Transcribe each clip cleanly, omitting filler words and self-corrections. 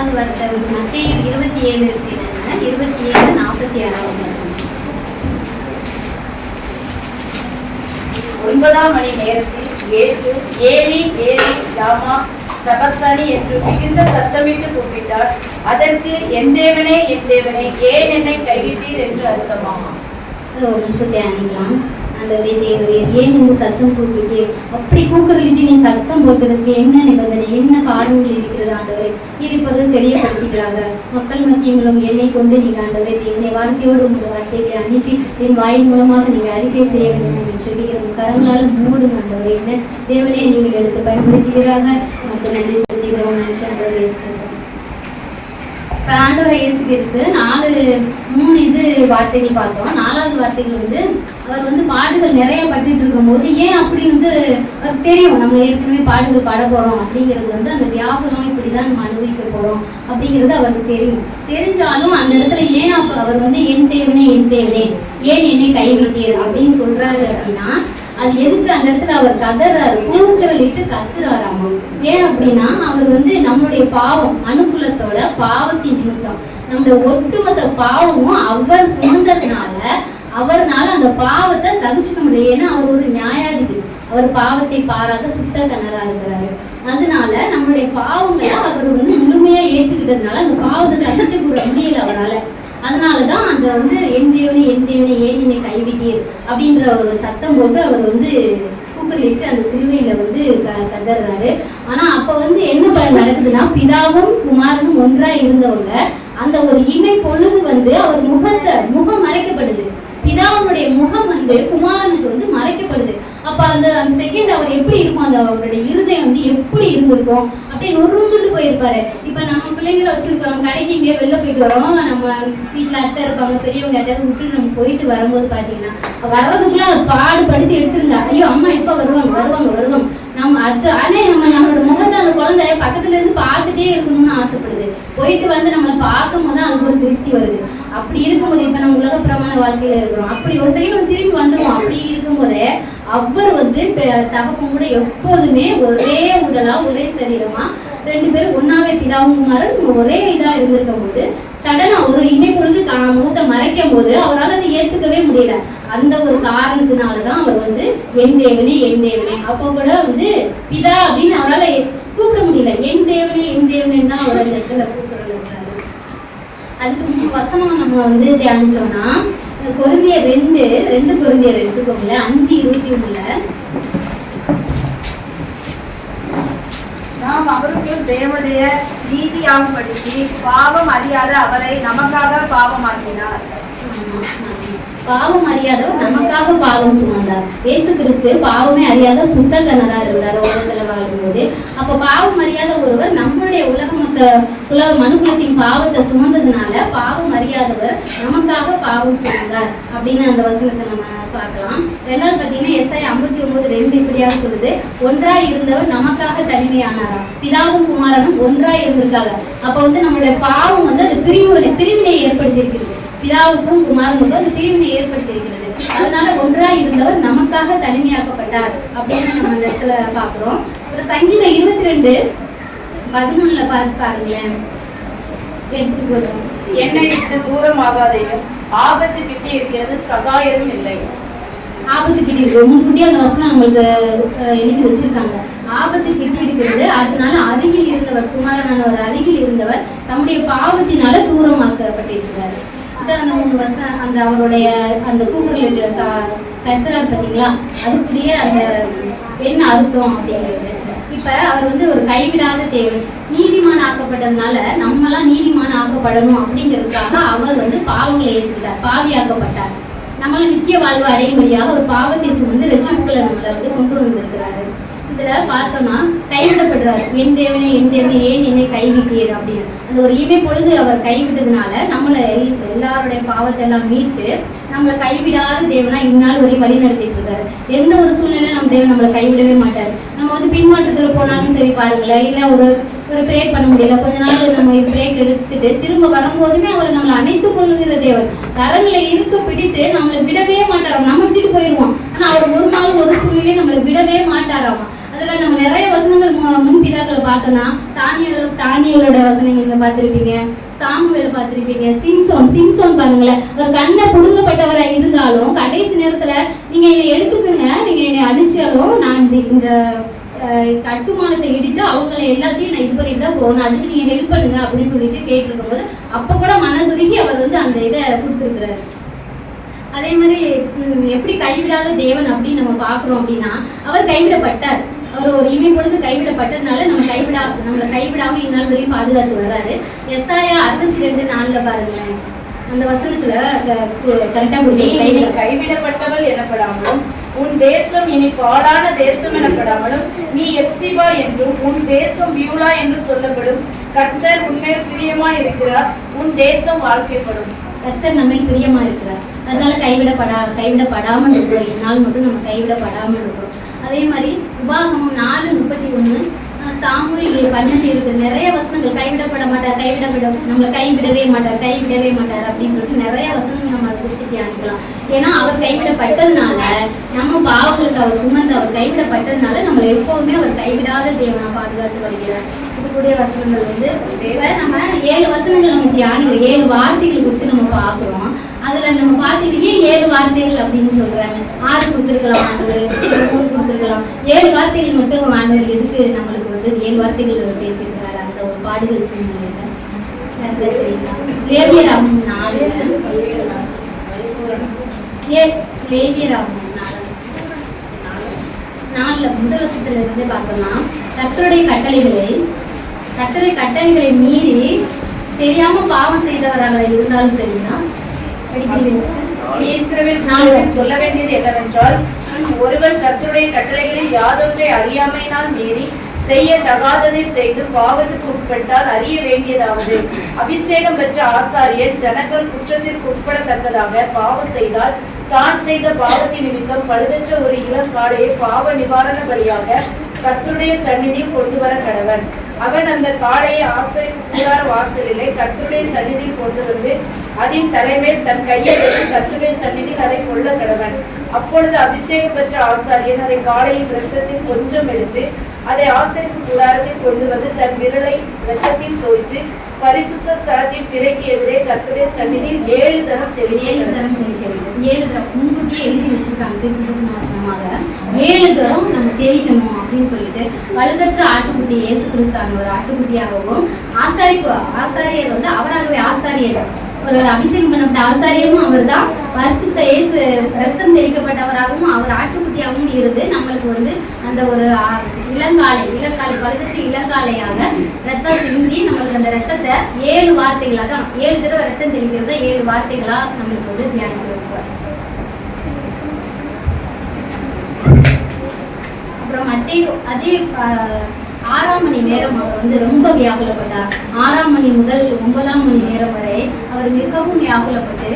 4வது வார்த்தை மத்தேயு 27 இருக்கு, 27:46. 9ஆம் மணி நேரத்தில் இயேசு ஏலி ஏலி லாமா சபக்தானி என்று மிகுந்த சத்தமிட்டு கூப்பிட்டார். அதற்கு என் தேவனே ஏன் என்னை கைவிட்டீர் என்று அர்த்தமாகும். ஒரு நிமிஷத்தை அணிக்கலாம். ஆண்டவரே தேவரே, ஏன் இந்த சத்தம் கூப்பிட்டு அப்படி கூக்குரலிட்டு நீ சத்தம் போட்டதுக்கு என்ன நிபந்தனை, என்ன காரணங்கள் இருக்கிறது ஆண்டவரே இருப்பது தெரியப்படுத்துகிறாங்க. மக்கள் மத்தியங்களும் என்னை கொண்டு நீங்க ஆண்டவரே தேவனை வார்த்தையோடு உங்கள் வார்த்தைகளை அனுப்பி என் வாயின் மூலமாக நீங்க அறிக்கை செய்ய வேண்டும் என்று சொல்லிக்கிறோம். கரங்களால் மூடுங்க ஆண்டவரே. என்ன தேவனே நீங்கள் எடுத்து பயன்படுத்துகிறாங்க. நமக்கு நன்றி செலுத்துகிறோம். நன்றி ஆண்டவரே. இப்போ ஆண்டவரை இயேசு கிறிஸ்து 3 வார்த்தைகள் பார்த்தோம். 4வது வார்த்தைகள் அவர் பாடுகள் நிறைய பட்டுட்டு இருக்கும்போது ஏன் அப்படி அவருக்கு தெரியும் நம்ம ஏற்கனவே பாடுகள் பாட போறோம் அப்படிங்கிறது அந்த வியாபனம் இப்படிதான் நம்ம அனுபவிக்க போறோம் அப்படிங்கிறது அவருக்கு தெரியும். தெரிஞ்சாலும் அந்த இடத்துல ஏன் அவர் என் தேவனே ஏன் என்னை கைவிட்டீர் அப்படின்னு சொல்றாரு அப்படின்னா அது எதுக்கு அந்த இடத்துல அவர் கதறாரு, கூக்குரலிட்டு கத்துறாராமா. ஏன் அப்படின்னா அவர் நம்மளுடைய பாவம், அனுகூலத்தோட பாவத்தின் நிமித்தம் நம்மளுடைய ஒட்டுமொத்த பாவமும் அவர் சுமந்ததுனால அவர்னால அந்த பாவத்தை சகிச்சுக்க முடியும். ஏன்னா அவர் ஒரு நியாயாதிபதி, அவர் பாவத்தை பாராத சுத்த கணரா இருக்கிறாரு. அதனால நம்மளுடைய பாவங்களை அவர் முழுமையா ஏற்றுக்கிட்டதுனால அந்த பாவத்தை சகிச்சு கூட முடியல அவரால். அதனாலதான் அந்த என் தேவனே ஏன் என்னை கைவிட்டீர் அப்படின்ற ஒரு சத்தம் போட்டு அவர் கூக்குரலிட்டு அந்த சிலுவையில கதறாரு. ஆனா அப்ப என்ன நடக்குதுன்னா பிதாவும் குமாரனும் ஒன்றா இருந்தவங்க அந்த ஒரு இமை பொழுது அவர் முகம் மறைக்கப்படுது. பிதாவுடைய முகம் குமாரனுக்கு மறைக்கப்படுது. அப்ப அந்த செகண்ட் அவர் எப்படி இருக்கும், அந்த அவருடைய இருதயம் எப்படி இருந்திருக்கும் அப்படியே நொறுண்டு போயிருப்பாரு. இப்ப நம்ம பிள்ளைங்களை வச்சிருக்கோம், நம்ம கடைக்கு இங்கேயே வெளில போயிட்டு வரோம், நம்ம வீட்டுல அத்தை இருப்பாங்க, பெரியவங்க யாராவது விட்டுட்டு நம்ம போயிட்டு வரும்போது பாத்தீங்கன்னா வர்றதுக்குள்ள பாடுபடுத்தி எடுத்துருங்க. ஐயோ அம்மா எப்ப வருவாங்க நம்ம அது ஆனே நம்மளோட முகத்தை அந்த குழந்தை பக்கத்துல இருந்து பார்த்துட்டே இருக்கணும்னு ஆசைப்படுது. போயிட்டு நம்மளை பார்க்கும் போது அதுக்கு ஒரு திருப்தி வருது. அப்படி இருக்கும்போது இப்ப நம்ம உலக பிரமாண வாழ்க்கையில இருக்கிறோம், அப்படி ஒரு செகண்ட் திரும்பி வந்துடுவோம். அப்படி இருக்கும்போதே அவர் தகப்பன் கூட எப்போதுமே ஒரே உடலா ஒரே சரீரமா 2 பேரும் ஒன்னாவே பிதாவும் குமாரன் ஒரே இதா இருந்திருக்கும் போது சடனா ஒரு இமை பொழுது முகத்தை மறைக்கும் போது அவரால் அதை ஏத்துக்கவே முடியல. அந்த ஒரு காரணத்தினாலதான் அவர் என் தேவனே அப்போ கூட பிதா அப்படின்னு அவரால் கூப்பிட முடியல. என் தேவனே தான் அவரோட இடத்துல கூப்பிடுறாரு. அதுக்கு வசனம் நம்ம தியானிச்சோம்னா கொரிந்தியர் 2 கொரிந்தியர் எடுத்துக்கோங்கள 5:21 நாம் அவருக்கு தேவனுடைய நீதியாகும்படிக்கு பாவம் அறியாத அவரை நமக்காக பாவமாக்கினார். பாவம் அறியாதவர் நமக்காக பாவம் சுமந்தார். இயேசு கிறிஸ்து பாவமே அறியாத சுத்த கணரா இருந்தார் உலகத்துல வாழும்போது. அப்ப பாவம் அறியாத ஒருவர் நம்மளுடைய மனுக்குலத்தின் பாவத்தை சுமந்ததுனால பாவம் அறியாதவர் நமக்காக பாவம் சுமந்தார் அப்படின்னு அந்த வசனத்தை நம்ம பார்க்கலாம். 2வது பார்த்தீங்கன்னா எஸ்ஐ 59:2 இப்படியாக சொல்லுது, ஒன்றாய் இருந்தவர் நமக்காக தனிமையானாராம். பிதாவும் குமாரனும் ஒன்றாய் இருந்திருக்காங்க. அப்ப நம்மளுடைய பாவம் அது பிரிவினை ஏற்படுத்தி இருக்கிறது. பிதாவுக்கும் குமாரனுக்கும் அந்த பிரிவினை ஏற்படுத்தியிருக்கிறது. அதனால ஒன்றாய் இருந்தவர் நமக்காக தனிமையாக்கப்பட்டார் அப்படின்னு நம்ம அந்த இடத்துல பாக்குறோம். ஒரு சங்கீதம் 22:11 பார்த்து பாருங்களேன். எடுத்துக்கோம், என்னை விட்டு தூரமாகாதையும் ஆபத்து கிட்டி இருக்கிறது சகாயரும் இல்லை. ஆபத்து கிட்டி இருக்கு, முன்கூட்டியே அந்த வசனம் நம்மளுக்கு எழுதி வச்சிருக்காங்க. ஆபத்து கிட்டி இருக்கிறது, அதனால அருகில் இருந்தவர் குமாரனானவர் அருகில் இருந்தவர் தம்முடைய பாவத்தினால தூரமாக்கப்பட்டிருக்கிறார். அந்த 3 வருஷம் அந்த அவருடைய அந்த கூக்குரல் கத்துறாரு பார்த்தீங்களா, அதுக்குரிய அந்த என்ன அர்த்தம் அப்படிங்கிறது. இப்ப அவர் ஒரு கைவிடாத தேவன், நீதிமான் ஆக்கப்பட்டதுனால நம்மளாம் நீதிமான் ஆக்கப்படணும் அப்படிங்கிறதுக்காக அவர் பாவங்களை ஏற்றுக்கிட்டார், பாவியாக்கப்பட்டார். நம்மள நித்திய வாழ்வு அடையும்படியாக ஒரு பாவத்தை சுமந்து ரட்சிப்புகளை நம்மளை கொண்டு வந்திருக்கிறாரு. இதுல பார்த்தோம்னா கைவிடப்படுறாரு. என் தேவனே ஏன் என்னை கைவிட்டீர் அப்படின்னு அந்த ஒரு இமை பொழுது அவர் கைவிட்டதுனால நம்மளை எல்லாருடைய பாவத்தை எல்லாம் மீட்டு நம்மளை கைவிடாத தேவனா இந்நாள் வரையும் வழி நடத்திட்டு இருக்காரு. எந்த ஒரு சூழ்நிலையும் நம்ம தேவன் நம்மளை கைவிடவே மாட்டாரு. நம்ம பின்மாற்றத்துல போனாலும் சரி பாருங்களேன், இல்ல ஒரு பிரேக் பண்ண முடியல, கொஞ்ச நாள் நம்ம பிரேக் எடுத்துட்டு திரும்ப வரும்போதுமே அவர் நம்மளை அணைத்துக் கொள்ளுகிற தேவன். கரங்களை இருக்க பிடித்து நம்மளை விடவே மாட்டாராம். நம்ம விட்டுட்டு போயிடுவோம், ஆனா அவர் ஒரு நாள் ஒரு சூழ்நிலையும் நம்மளை விடவே மாட்டாராமா. அதுல நம்ம நிறைய வசனங்கள் முன்பிதாக்களை பார்த்தோம்னா தானியலோட வசனங்கள் நீங்க பார்த்திருப்பீங்க, சாமுவேல் பார்த்திருப்பீங்க, சிம்சோன் பாருங்களேன். ஒரு கண்ணை புடுங்கப்பட்டவரா இருந்தாலும் கடைசி நேரத்துல நீங்க என்னை எடுத்துக்கங்க, நீங்க என்னை அடிச்சாலும் நான் இந்த கட்டுமானத்தை இடித்து அவங்களை எல்லாத்தையும் நான் இது பண்ணிட்டு தான் போகணும், அதுக்கு நீங்க ஹெல்ப் பண்ணுங்க அப்படின்னு சொல்லிட்டு கேட்டிருக்கும் போது அப்ப கூட மனதுருகி அவர் வந்து அந்த இதை கொடுத்துருக்கிறாரு. அதே மாதிரி எப்படி கைவிடாத தேவன் அப்படின்னு நம்ம பாக்குறோம் அப்படின்னா, அவர் கைவிடப்பட்டார். அவர் ஒரு இமை பொழுது கைவிடப்பட்டதுனால நம்மளை கைவிடாம இந்நாள் வரையும் பாதுகாத்து வர்றாரு. எசாயா 62:4 பாருங்களேன், அந்த வசனத்துல கரெக்டா கைவிடப்பட்டவள் எனப்படாமலும் உன் தேசம் இனி பாழான தேசம் எனப்படாமலும் நீ எப்சிபா என்றும் உன் தேசம் வியூலா என்று சொல்லப்படும். கர்த்தர் உன்மேல் பிரியமா இருக்கிறார், உன் தேசம் வாழ்க்கைப்படும். கர்த்தர் நம்ம பிரியமா இருக்கிறார், அதனால கைவிடப்படாமல் இருக்கிறோம். இந்நாள் மட்டும் நம்ம கைவிடப்படாமல் இருக்கிறோம். அதே மாதிரி உபாகமம் 4:31 சாமுவேல் பண்ணிட்டு இருக்கு நிறைய வசனங்கள். கைவிடப்பட மாட்டார், நம்மளை கைவிடவே மாட்டார் அப்படின்னு சொல்லிட்டு நிறைய வசனங்கள் நம்ம அதை குறித்து தியானிக்கலாம். ஏன்னா அவர் கைவிடப்பட்டதுனால, நம்ம பாவங்களுக்கு அவர் சுமந்து அவர் கைவிடப்பட்டதுனால நம்மளை எப்பவுமே அவர் கைவிடாத தேவனா பாதுகாத்து வருகிறார். இதுக்குரிய வசனங்கள் வந்து நம்ம 7 வசனங்கள் நம்ம தியானிக்கிறோம். 7 வார்த்தைகள் கொடுத்து நம்ம பார்க்குறோம். அதுல நம்ம பார்த்தீங்கன்னா 7 வார்த்தைகள் அப்படின்னு சொல்றாங்க. 6 கொடுத்துருக்கலாம், 3 கொடுத்துருக்கலாம். 7 வார்த்தைகள் மட்டும் ஆண்டவர் எதுக்கு நம்மளுக்கு வந்து 7 வார்த்தைகள் பேசியிருக்கிறாரு அந்த ஒரு பாடுகள் சூழ்நிலையில. லேவியராகும் 4 முதல் வசனத்துல இருந்து பார்த்தோம்னா, கர்த்தருடைய கட்டளைகளை மீறி தெரியாம பாவம் செய்தவராக இருந்தாலும் சரிதான். சொல்ல வேண்டியது என்னவென்றால், ஒருவன் கர்த்தருடைய கட்டளைகளில் யாதொன்றை அறியாமையினால் மீறி செய்ய தகாததை செய்து பாவத்துக்கு உட்பட்டால் அறிய வேண்டியதாவது, அபிஷேகம் பெற்ற ஆசாரியர் ஜனங்கள் குற்றத்திற்கு உட்படத்தக்கதாக பாவம் செய்தால் தான் செய்த பாவத்தின் நிமித்தம் பழுதற்ற ஒரு இளங்காளையை பாவ நிவாரண பலியாக கர்த்தருடைய சந்நிதியில் கொண்டு வர கடவன். அவன் அந்த காளையை ஆசரிப்பு கூடார வாசலிலே கர்த்தருடைய சந்நிதியில் கொண்டு வந்து அதன் தலைமையில் தன் கையை வைத்து கர்த்தருடைய சந்நிதியில் அதை கொள்ள கடவன். அப்பொழுது அபிஷேகம் பெற்ற ஆசாரியன் அதை காளையின் இரத்தத்தில் கொஞ்சம் எடுத்து அதை ஆசரிப்பு கூடாரத்தில் கொண்டு வந்து தன் விரலை இரத்தத்தில் தோய்த்து பரிசுத்த ஸ்தலத்தின் திரைக்கு எதிரே கர்த்தருடைய சந்நிதியில் 7 தரம் தெளிக்க. 7 தரம் முன்கூட்டியே எழுதி வச்சிருக்காங்க. 7 தரம் நம்ம தெளிக்கணும் அப்படின்னு சொல்லிட்டு பழுதற்ற ஆட்டுக்குட்டி இயேசு கிறிஸ்தானவர் ஆட்டுக்குட்டியாகவும் ஆசாரியர் வந்து அவராகவே ஆசாரியர் ஒரு அபிஷேகம் பண்ணப்பட்ட ஆசாரியரும் அவர் தான். பரிசுத்த இயேசு ரத்தம் தெளிக்கப்பட்டவராகவும் அவர் ஆட்டுக்குட்டியாகவும் இருந்து நம்மளுக்கு வந்து அந்த ஒரு இளங்காலை பழுதற்ற இளங்காலையாக ரத்தம் சிந்தி நம்மளுக்கு அந்த ரத்தத்தை 7 வார்த்தைகளா தான் 7 தடவை ரத்தம் தெளிக்கிறத 7 வார்த்தைகளா நம்மளுக்கு வந்து தியானிக்கிறோம். அப்புறம் அதே 6ஆம் மணி நேரம் அவர் வந்து ரொம்ப வியாகுலப்பட்டார். 6ஆம் மணி முதல் 9ஆம் மணி நேரம் வரை அவர் மிகவும் வியாகுலப்பட்டு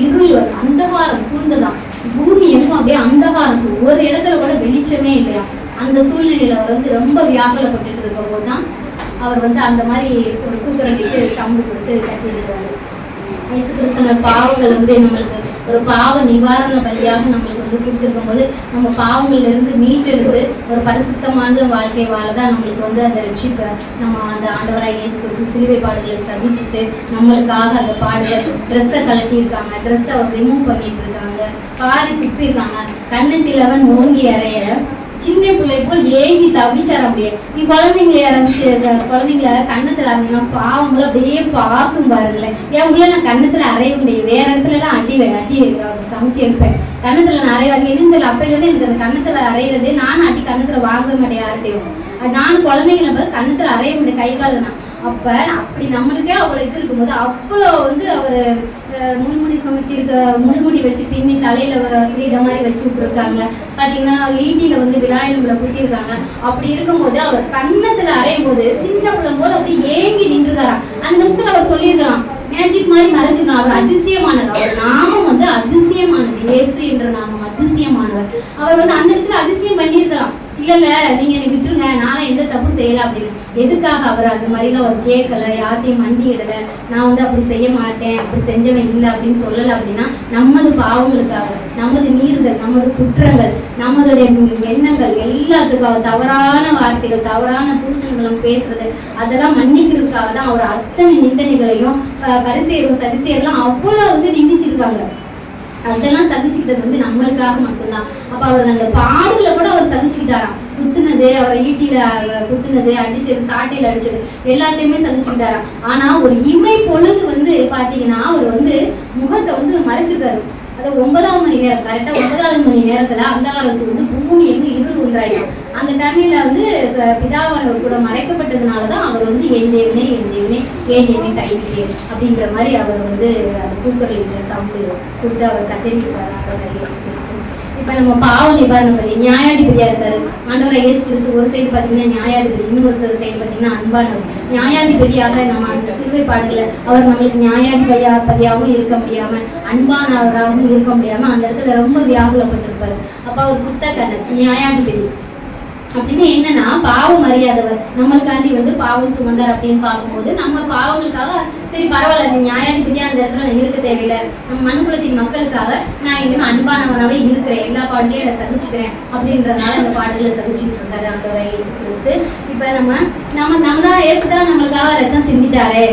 இருள் அந்தகாரம் சூழ்ந்ததாம். பூமி எங்கும் அப்படியே அந்தகாரம், ஒரு இடத்துல கூட வெளிச்சமே இல்லையா. அந்த சூழ்நிலையில அவர் வந்து ரொம்ப வியாகுலப்பட்டு இருக்கும் போதுதான் அவர் வந்து அந்த மாதிரி ஒரு கூக்குரலிட்டு சவுண்டு கொடுத்து கத்திருக்கிறாரு. இயேசு கிறிஸ்தவர் பாவங்கள் வந்து நம்மளுக்கு ஒரு பாவ நிவாரண பலியாக நம்மளுக்கு வந்து கொடுத்துருக்கும் போது நம்ம பாவங்கள்ல இருந்து மீட்டெடுத்து ஒரு பரிசுத்தமான வாழ்க்கை வாழதான் நம்மளுக்கு வந்து அந்த ரட்சிப்பை நம்ம அந்த ஆண்டவராக இயேசு கிறிஸ்து சிலுவை பாடுகளை சகிச்சுட்டு நம்மளுக்காக அந்த பாடுகள் ட்ரெஸ்ஸை கலட்டியிருக்காங்க, ட்ரெஸ்ஸை அவர் ரிமூவ் பண்ணிட்டு இருக்காங்க, காரி துப்பியிருக்காங்க. கன்னத்தில் அவன் ஓங்கி அறைய சின்ன பிள்ளை போல் ஏங்கி தவிச்சார முடியாது. நீ குழந்தைங்கள கன்னத்துல அறைஞ்சினா பாவங்களை அப்படியே பார்க்கும் பாருங்களேன். என் உள்ள நான் கன்னத்துல அறைய முடியாது, வேற இடத்துல எல்லாம் அட்டி சமைத்தி எடுப்பேன். கன்னத்துல நான் அறைய என்னன்னு அப்பையிலேருந்து எனக்கு அந்த கன்னத்துல அறையிறது, நானும் அட்டி கன்னத்துல வாங்க மாட்டேன் யார்கிட்டையும். நானும் குழந்தைங்களை பார்த்து கன்னத்துல அறைய முடியாது கை கால. அப்ப அப்படி நம்மளுக்கே அவ்வளோ இது இருக்கும்போது அவ்வளோ வந்து அவர் முள்முடி முள்முடி வச்சு பின்னி தலையில கிரீடம் மாதிரி வச்சு விட்டுருக்காங்க. பாத்தீங்கன்னா ஈட்டியில வந்து விநாயகங்களை குத்திருக்காங்க. அப்படி இருக்கும்போது அவர் கன்னத்துல அறையும் போது சின்ன பிள்ளை போல அப்படி ஏங்கி நின்றுக்காராம். அந்த நிமிஷத்துல அவர் சொல்லியிருக்கலாம், மேஜிக் மாதிரி மறைஞ்சிருக்கலாம். அவர் அதிசயமானவர், அவர் நாமம் வந்து அதிசயமானது. இயேசு என்ற நாமம் அதிசயமானவர். அவர் வந்து அந்த இடத்துல அதிசயம் பண்ணியிருக்கலாம். இல்ல நீங்க என்னை விட்டுருங்க, நானும் எந்த தப்பு செய்யல அப்படின்னு. எதுக்காக அவர் அந்த மாதிரிலாம் அவர் கேட்கல, யார்ட்டையும் மண்டி இடல, நான் வந்து அப்படி செய்ய மாட்டேன், அப்படி செஞ்சவன் இல்லை அப்படின்னு சொல்லலை அப்படின்னா நமது பாவங்களுக்காக, நமது மீறுதல், நமது குற்றங்கள், நமதுடைய எண்ணங்கள் எல்லாத்துக்காக, தவறான வார்த்தைகள், தவறான தூஷணங்களும் பேசுறது, அதெல்லாம் மன்னிக்கிறதுக்காக தான் அவர் அத்தனை நிந்தனைகளையும் பரிசேயரும் சதிசேயர்லாம் அவ்வளோ வந்து நிந்திச்சிருக்காங்க. அதெல்லாம் சகிச்சுக்கிட்டது வந்து நம்மளுக்காக மட்டும்தான். அப்ப அவர் அந்த பாடுகளை கூட அவர் சகிச்சுக்கிட்டாராம். குத்துனது, அவரை ஈட்டியில குத்துனது, அடிச்சது, சாட்டையில அடிச்சது எல்லாத்தையுமே சகிச்சுக்கிட்டாராம். ஆனா ஒரு இமை பொழுது வந்து பாத்தீங்கன்னா அவர் வந்து முகத்தை வந்து மறைச்சிருக்காரு. அது 9ஆம் மணி நேரம், கரெக்டா 9வது மணி நேரத்துல அந்தகாரம் வந்து பூமி எங்க இருள் ஒன்றாயிடும். அந்த டைம்ல வந்து பிதாவானவர் கூட மறைக்கப்பட்டதுனாலதான் அவர் வந்து என் தேவனே ஏன் என்னை கைவிட்டே அப்படின்ற மாதிரி அவர் வந்து அந்த கூக்கர்லிட்ட சவுண்டு கொடுத்து அவர் கத்தரிப்பார். இப்ப நம்ம பாவ நிவாரணம் பண்ணி நியாயாதிபதியா இருக்காரு ஆண்டவர் இயேசு கிறிஸ்து. ஒரு சைடு பாத்தீங்கன்னா நியாயாதிபதி, இன்னொரு சைடு பாத்தீங்கன்னா அன்பானவர். நியாயாதிபதியாக நம்ம அந்த சிலுவை பாடுகளை அவர் நம்மளுக்கு நியாயாதிபதியாகவும் இருக்க முடியாம, அன்பானவராகவும் இருக்க முடியாம அந்த இடத்துல ரொம்ப வியாகுலப்பட்டிருப்பாரு. அப்ப அவர் சுத்த கண்ணன் நியாயாதிபதி அப்படின்னு என்னன்னா பாவம் அறியாதவர், நம்மளுக்காண்டி வந்து பாவம் சுமந்தார் அப்படின்னு பார்க்கும்போது நம்ம பாவங்களுக்காக சரி பரவாயில்ல, நீ நியாயாதிபதியா அந்த இடத்துல நான் இருக்க தேவையில்லை, நம்ம மனுக்குலத்தின் மக்களுக்காக நான் இன்னும் அன்பானவனாவே இருக்கிறேன், எல்லா பாடலையும் நான் சகிச்சுக்கிறேன் அப்படின்றதுனால இந்த பாடல்களை சகிச்சுட்டு இருக்காரு ஆண்டவர் இயேசு கிறிஸ்து. இப்ப நம்ம தான் இயேசுதான் நம்மளுக்காக ரத்தம் சிந்திட்டாரு,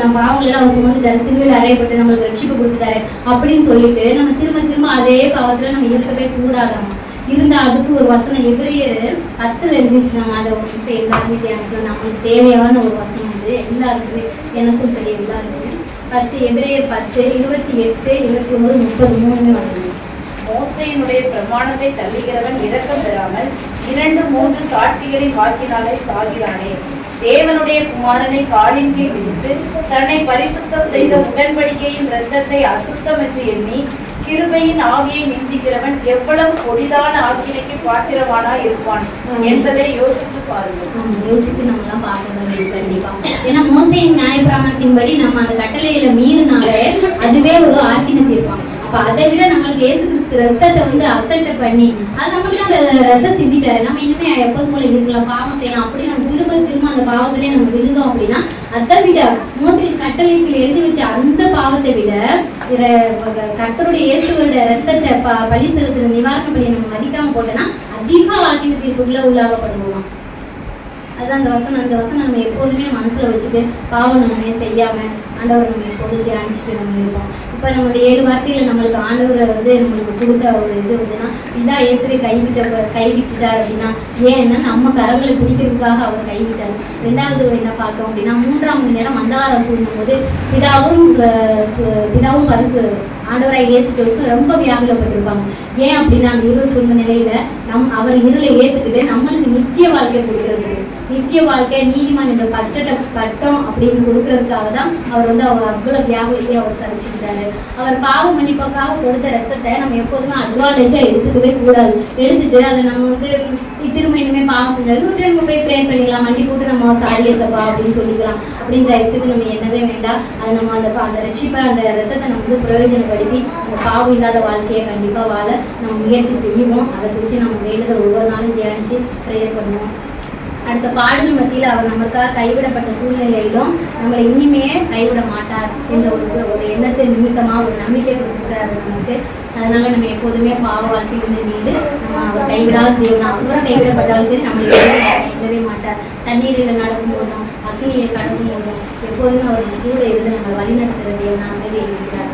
நம்ம பாவங்களெல்லாம் அவர் சுமந்துட்டாரு, சிலுவையில் அறையப்பட்டு நம்மளுக்கு ரட்சிப்பு கொடுத்துட்டாரு அப்படின்னு சொல்லிட்டு நம்ம திரும்ப அதே பாவத்துல நம்ம இருக்கவே கூடாதாம். இருந்தா அதுக்கு ஒரு வசனம் எபிரேயர் 10 எழுதிச்சுனாங்க. அதை ஒரு சேர்ந்து நம்மளுக்கு தேவையான ஒரு வசனம் வந்து எல்லாருக்குமே, எனக்கும் சரி எல்லாருக்குமே. எபிரேயர் 10, 28, 29, 30 மூணுமே வசனம். மோசேயினுடைய பிரமாணத்தை தள்ளுகிறவன் இரக்கம் பெறாமல் 2-3 சாட்சிகளின் வாக்கினாலே சாகிறானே. தேவனுடைய குமாரனை காலின் கீழ் விதித்து தன்னை பரிசுத்தம் செய்த உடன்படிக்கையின் இரத்தத்தை அசுத்தம் என்று எண்ணி கிருபையின் ஆவியை நிந்திக்கிறவன் எவ்வளவு கொடிதான ஆக்கினைக்கு பாத்திரவானா இருப்பான் என்பதை யோசித்து பாருங்கள். யோசித்து நம்ம எல்லாம் பார்க்கணும் கண்டிப்பா. ஏன்னா மோசேயின் நியாயப்பிரமாணத்தின்படி நம்ம அந்த கட்டளையில மீறினாலே அதுவே ஒரு ஆக்கினை தீர்ப்பான். அப்ப அதை விட நம்மளுக்கு இயேசு கிறிஸ்து ரத்தத்தை வந்து அசட்டை பண்ணி அது நம்மளுக்கு அந்த ரத்தம் சிந்திட்டாரு. நம்ம இனிமே எப்போது போல இருக்கலாம், பாவம் செய்யலாம் அப்படி நம்ம திரும்ப அந்த பாவத்திலே நம்ம விழுந்தோம் அப்படின்னா அதை விட மோசேயின் கட்டளைக்கு எழுதி வச்ச அந்த பாவத்தை விட கர்த்தருடைய இயேசுவோட ரத்தத்தை பலி செலுத்துற நிவாரண பலியை நம்ம மதிக்காம போட்டோம்னா அதிக ஆக்கின தீர்ப்புக்குள்ள உள்ளாகப்படுவோம். அதுதான் அந்த வசனம் நம்ம எப்போதுமே மனசுல வச்சுட்டு பாவம் நம்ம செய்யாம ஆண்டவர் நம்ம எப்போதும் தியானிச்சுட்டு நம்ம இருப்போம். இப்ப நம்ம இந்த 7 வார்த்தைகளை நம்மளுக்கு ஆண்டவரை வந்து நம்மளுக்கு கொடுத்த ஒரு இது வந்துன்னா இதான் இயேசுவை கைவிட்டுட்டார் அப்படின்னா ஏன்னா நம்ம கரங்களை பிடிக்கிறதுக்காக அவர் கைவிட்டார். 2வது என்ன பார்த்தோம் அப்படின்னா 3ஆம் மணி நேரம் அந்தகாரம் சூழ்ந்தும் போது பிதாவும் பரிசு ஆண்டவராய் இயேசு கிறிஸ்து ரொம்ப வியாகுலப்பட்டிருப்பாங்க. ஏன் அப்படின்னா அந்த இருள் சூழ்ந்த நிலையில அவர் இருளை ஏத்துக்கிட்டு நம்மளுக்கு நித்திய வாழ்க்கை கொடுக்கறதுக்கு, நித்திய வாழ்க்கை நீதிமான் என்ற பட்டம் அப்படின்னு கொடுக்கறதுக்காக தான் அவர் வந்து அவ்வளவு வியாகுலத்தையும் அவர் சகிச்சுக்கிட்டாரு. அவர் பாவ மன்னிப்புக்காக கொடுத்த ரத்தத்தை நம்ம எப்போதுமே அட்வான்டேஜா எடுத்துக்கவே கூடாது. எடுத்துட்டு அதை நம்ம வந்து திரும்ப இனிமே பாவம் செஞ்சாலும் நம்ம போய் ப்ரேயர் பண்ணிக்கலாம், மண்டி போட்டு நம்ம சாரியத்தப்பா அப்படின்னு சொல்லிக்கலாம். அப்படின்ற விஷயத்தை நம்ம என்னவே வேண்டாம். அதை நம்ம அந்த ரட்சிப்பை அந்த ரத்தத்தை நம்ம வந்து பிரயோஜனப்படுத்தி நம்ம பாவம் இல்லாத வாழ்க்கையை கண்டிப்பா வாழ நம்ம முயற்சி செய்வோம். அதை குறித்து நம்ம வேண்டுதல் ஒவ்வொரு நாளும் தியானிச்சு ப்ரேயர் பண்ணுவோம். அடுத்த பாடல் மத்தியில் அவர் நமக்காக கைவிடப்பட்ட சூழ்நிலையிலும் நம்மளை இனிமே கைவிட மாட்டார் என்ற ஒரு எண்ணத்தை நிமித்தமாக ஒரு நம்பிக்கை கொடுத்துருக்காரு நமக்கு. அதனால நம்ம எப்போதுமே பாவ வாழ்க்கையிலிருந்து மீது நம்ம அவர் கைவிடாத தேவன். அவரும் கைவிடப்பட்டாலும் சரி நம்மளை கைவிடவே மாட்டார். தண்ணீரில் நடக்கும் போதும் அக்னியை கடக்கும் போதும் எப்போதுமே அவர் கூட இருந்து நம்மளை வழிநடத்துகிற தேவனாகவே இருக்கிறார்.